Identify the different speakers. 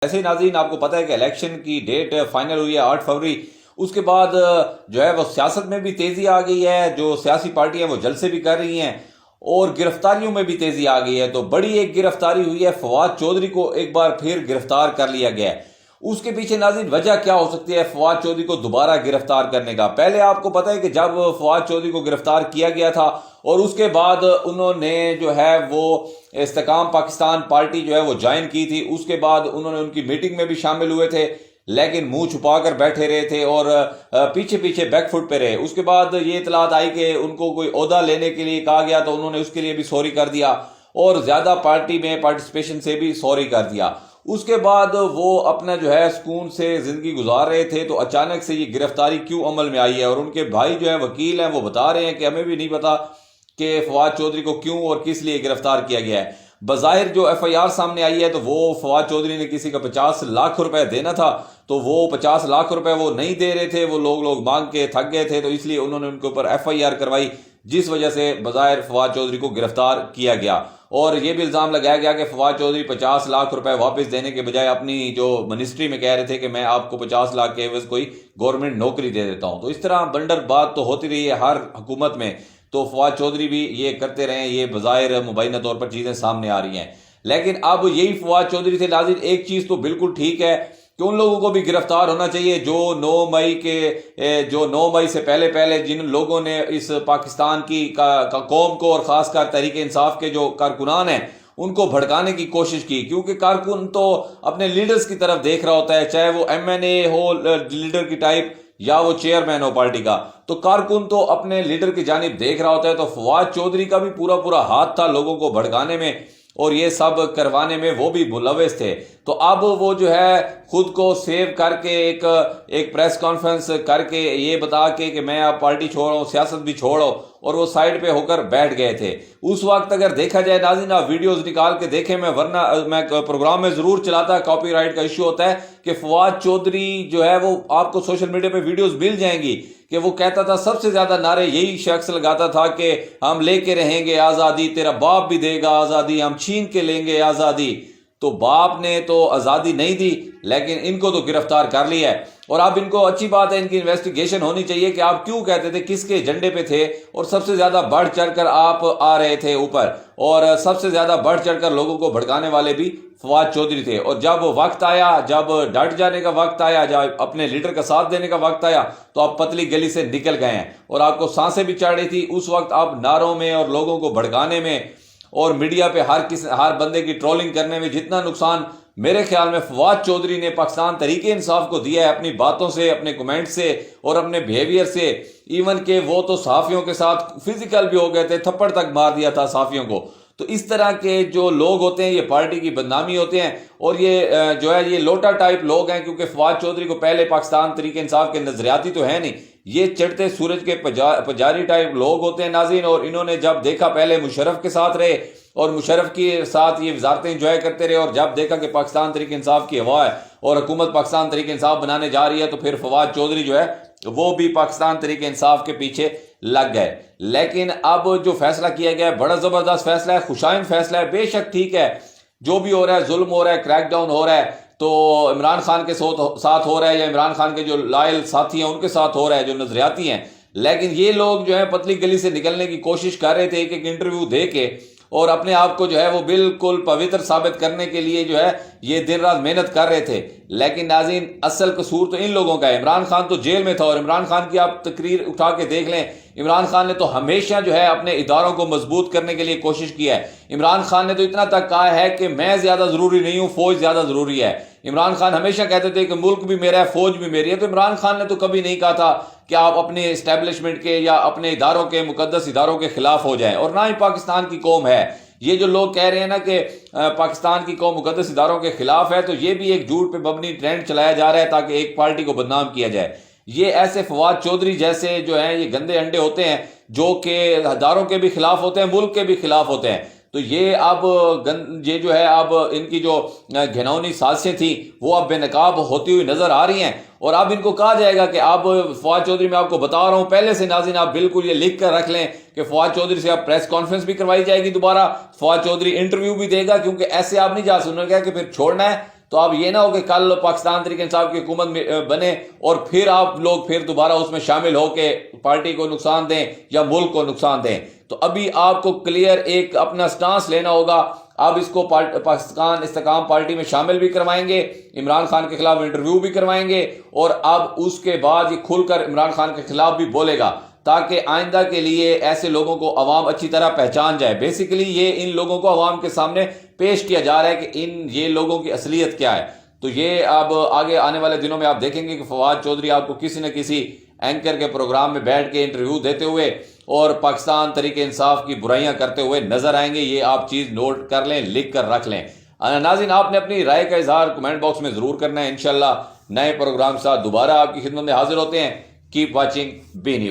Speaker 1: ایسے ہی ناظرین آپ کو پتہ ہے کہ الیکشن کی ڈیٹ فائنل ہوئی ہے 8 فروری. اس کے بعد جو ہے وہ سیاست میں بھی تیزی آ گئی ہے, جو سیاسی پارٹیاں وہ جلسے بھی کر رہی ہیں اور گرفتاریوں میں بھی تیزی آ گئی ہے. تو بڑی ایک گرفتاری ہوئی ہے, فواد چودھری کو ایک بار پھر گرفتار کر لیا گیا ہے. اس کے پیچھے ناظرین وجہ کیا ہو سکتی ہے فواد چودھری کو دوبارہ گرفتار کرنے کا؟ پہلے آپ کو پتہ ہے کہ جب فواد چودھری کو گرفتار کیا گیا تھا اور اس کے بعد انہوں نے جو ہے وہ استحکام پاکستان پارٹی جو ہے وہ جوائن کی تھی, اس کے بعد انہوں نے ان کی میٹنگ میں بھی شامل ہوئے تھے لیکن منہ چھپا کر بیٹھے رہے تھے اور پیچھے پیچھے بیک فٹ پہ رہے. اس کے بعد یہ اطلاعات آئی کہ ان کو کوئی عہدہ لینے کے لیے کہا گیا تو انہوں نے اس کے لیے بھی سوری کر دیا اور زیادہ پارٹی میں پارٹیسپیشن سے بھی سوری کر دیا. اس کے بعد وہ اپنا جو ہے سکون سے زندگی گزار رہے تھے تو اچانک سے یہ گرفتاری کیوں عمل میں آئی ہے؟ اور ان کے بھائی جو ہیں وکیل ہیں وہ بتا رہے ہیں کہ ہمیں بھی نہیں پتا کہ فواد چودھری کو کیوں اور کس لیے گرفتار کیا گیا ہے. بظاہر جو ایف آئی آر سامنے آئی ہے تو وہ فواد چودھری نے کسی کا 50 لاکھ روپے دینا تھا تو وہ 50 لاکھ روپے وہ نہیں دے رہے تھے, وہ لوگ مانگ کے تھک گئے تھے تو اس لیے انہوں نے ان کے اوپر ایف آئی آر کروائی, جس وجہ سے بظاہر فواد چودھری کو گرفتار کیا گیا. اور یہ بھی الزام لگایا گیا کہ فواد چودھری 50 لاکھ روپے واپس دینے کے بجائے اپنی جو منسٹری میں کہہ رہے تھے کہ میں آپ کو 50 لاکھ کے عوض کوئی گورنمنٹ نوکری دے دیتا ہوں. تو اس طرح بلڈر بات تو ہوتی رہی ہے ہر حکومت میں, تو فواد چودھری بھی یہ کرتے رہے, یہ بظاہر مبینہ طور پر چیزیں سامنے آ رہی ہیں. لیکن اب یہی فواد چودھری تھے ناظرین, ایک چیز تو بالکل ٹھیک ہے کہ ان لوگوں کو بھی گرفتار ہونا چاہیے جو 9 مئی سے پہلے جن لوگوں نے اس پاکستان کی قوم کو اور خاص کر تحریک انصاف کے جو کارکنان ہیں ان کو بھڑکانے کی کوشش کی, کیونکہ کارکن تو اپنے لیڈرز کی طرف دیکھ رہا ہوتا ہے, چاہے وہ ایم این اے ہو لیڈر کی ٹائپ یا وہ چیئرمین ہو پارٹی کا, تو کارکن تو اپنے لیڈر کی جانب دیکھ رہا ہوتا ہے. تو فواد چودھری کا بھی پورا ہاتھ تھا لوگوں کو بھڑکانے میں اور یہ سب کروانے میں, وہ بھی ملوث تھے. تو اب وہ جو ہے خود کو سیو کر کے ایک پریس کانفرنس کر کے یہ بتا کے کہ میں اب پارٹی چھوڑ رہا ہوں, سیاست بھی چھوڑ رہا ہوں, اور وہ سائڈ پہ ہو کر بیٹھ گئے تھے. اس وقت اگر دیکھا جائے ناظرین آپ ویڈیوز نکال کے دیکھیں, ورنہ میں پروگرام میں ضرور چلاتا, کاپی رائٹ کا ایشو ہوتا ہے, کہ فواد چودھری جو ہے وہ آپ کو سوشل میڈیا پہ ویڈیوز مل جائیں گی کہ وہ کہتا تھا, سب سے زیادہ نعرے یہی شخص لگاتا تھا کہ ہم لے کے رہیں گے آزادی, تیرا باپ بھی دے گا آزادی, ہم چھین کے لیں گے آزادی. تو باپ نے تو آزادی نہیں دی لیکن ان کو تو گرفتار کر لیا ہے. اور اب ان کو اچھی بات ہے, ان کی انویسٹیگیشن ہونی چاہیے کہ آپ کیوں کہتے تھے, کس کے ایجنڈے پہ تھے, اور سب سے زیادہ بڑھ چڑھ کر آپ آ رہے تھے اوپر, اور سب سے زیادہ بڑھ چڑھ کر لوگوں کو بھڑکانے والے بھی فواد چودھری تھے. اور جب وقت آیا, جب ڈٹ جانے کا وقت آیا, جب اپنے لیڈر کا ساتھ دینے کا وقت آیا, تو آپ پتلی گلی سے نکل گئے ہیں اور آپ کو سانسیں بھی چڑھ رہی تھی. اس وقت آپ نعروں میں اور لوگوں کو بھڑکانے میں اور میڈیا پہ ہر بندے کی ٹرولنگ کرنے میں جتنا نقصان میرے خیال میں فواد چودھری نے پاکستان تحریک انصاف کو دیا ہے اپنی باتوں سے, اپنے کمنٹ سے اور اپنے بیہیویئر سے, ایون کہ وہ تو صحافیوں کے ساتھ فزیکل بھی ہو گئے تھے, تھپڑ تک مار دیا تھا صحافیوں کو. تو اس طرح کے جو لوگ ہوتے ہیں یہ پارٹی کی بدنامی ہوتے ہیں, اور یہ جو ہے یہ لوٹا ٹائپ لوگ ہیں, کیونکہ فواد چودھری کو پہلے پاکستان تحریک انصاف کے نظریاتی تو ہے نہیں, یہ چڑھتے سورج کے پجاری ٹائپ لوگ ہوتے ہیں ناظرین. اور انہوں نے جب دیکھا, پہلے مشرف کے ساتھ رہے اور مشرف کے ساتھ یہ وزارتیں انجوائے کرتے رہے, اور جب دیکھا کہ پاکستان تحریک انصاف کی ہوا ہے اور حکومت پاکستان تحریک انصاف بنانے جا رہی ہے, تو پھر فواد چودھری جو ہے وہ بھی پاکستان تحریک انصاف کے پیچھے لگ گئے. لیکن اب جو فیصلہ کیا گیا ہے بڑا زبردست فیصلہ ہے, خوشائن فیصلہ ہے. بے شک ٹھیک ہے, جو بھی ہو رہا ہے, ظلم ہو رہا ہے, کریک ڈاؤن ہو رہا ہے, تو عمران خان کے ساتھ ہو رہا ہے یا عمران خان کے جو لائل ساتھی ہیں ان کے ساتھ ہو رہا ہے, جو نظریاتی ہیں. لیکن یہ لوگ جو ہے پتلی گلی سے نکلنے کی کوشش کر رہے تھے ایک انٹرویو دے کے, اور اپنے آپ کو جو ہے وہ بالکل پوتر ثابت کرنے کے لیے جو ہے یہ دن رات محنت کر رہے تھے. لیکن ناظرین اصل قصور تو ان لوگوں کا ہے. عمران خان تو جیل میں تھا, اور عمران خان کی آپ تقریر اٹھا کے دیکھ لیں, عمران خان نے تو ہمیشہ جو ہے اپنے اداروں کو مضبوط کرنے کے لیے کوشش کی ہے. عمران خان نے تو اتنا تک کہا ہے کہ میں زیادہ ضروری نہیں ہوں, فوج زیادہ ضروری ہے. عمران خان ہمیشہ کہتے تھے کہ ملک بھی میرا ہے, فوج بھی میری ہے. تو عمران خان نے تو کبھی نہیں کہا تھا کہ آپ اپنے اسٹیبلشمنٹ کے یا اپنے اداروں کے, مقدس اداروں کے خلاف ہو جائیں, اور نہ ہی پاکستان کی قوم ہے. یہ جو لوگ کہہ رہے ہیں نا کہ پاکستان کی قوم مقدس اداروں کے خلاف ہے, تو یہ بھی ایک جھوٹ پہ مبنی ٹرینڈ چلایا جا رہا ہے تاکہ ایک پارٹی کو بدنام کیا جائے. یہ ایسے فواد چودھری جیسے جو ہیں یہ گندے انڈے ہوتے ہیں جو کہ اداروں کے بھی خلاف ہوتے ہیں, ملک کے بھی خلاف ہوتے ہیں. تو یہ اب یہ جو ہے اب ان کی جو گھنونی سازشیں تھیں وہ اب بے نقاب ہوتی ہوئی نظر آ رہی ہیں. اور اب ان کو کہا جائے گا کہ اب فواد چودھری, میں آپ کو بتا رہا ہوں پہلے سے ناظرین, آپ بالکل یہ لکھ کر رکھ لیں کہ فواد چودھری سے اب پریس کانفرنس بھی کروائی جائے گی دوبارہ, فواد چودھری انٹرویو بھی دے گا, کیونکہ ایسے آپ نہیں جا سکتے. انہوں نے کہا کہ پھر چھوڑنا ہے تو اب یہ نہ ہو کہ کل پاکستان تحریک انصاف کی حکومت میں بنے اور پھر آپ لوگ پھر دوبارہ اس میں شامل ہو کے پارٹی کو نقصان دیں یا ملک کو نقصان دیں. تو ابھی آپ کو کلیئر ایک اپنا سٹانس لینا ہوگا. اب اس کو پاکستان استحکام پارٹی میں شامل بھی کروائیں گے, عمران خان کے خلاف انٹرویو بھی کروائیں گے, اور اب اس کے بعد یہ کھل کر عمران خان کے خلاف بھی بولے گا تاکہ آئندہ کے لیے ایسے لوگوں کو عوام اچھی طرح پہچان جائے. بیسیکلی یہ ان لوگوں کو عوام کے سامنے پیش کیا جا رہا ہے کہ یہ لوگوں کی اصلیت کیا ہے. تو یہ اب آگے آنے والے دنوں میں آپ دیکھیں گے کہ فواد چودھری آپ کو کسی نہ کسی اینکر کے پروگرام میں بیٹھ کے انٹرویو دیتے ہوئے اور پاکستان تحریک انصاف کی برائیاں کرتے ہوئے نظر آئیں گے. یہ آپ چیز نوٹ کر لیں, لکھ کر رکھ لیں. ناظرین, آپ نے اپنی رائے کا اظہار کمنٹ باکس میں ضرور کرنا ہے. انشاءاللہ نئے پروگرام کے ساتھ دوبارہ آپ کی خدمت میں حاضر ہوتے ہیں. Keep watching B news.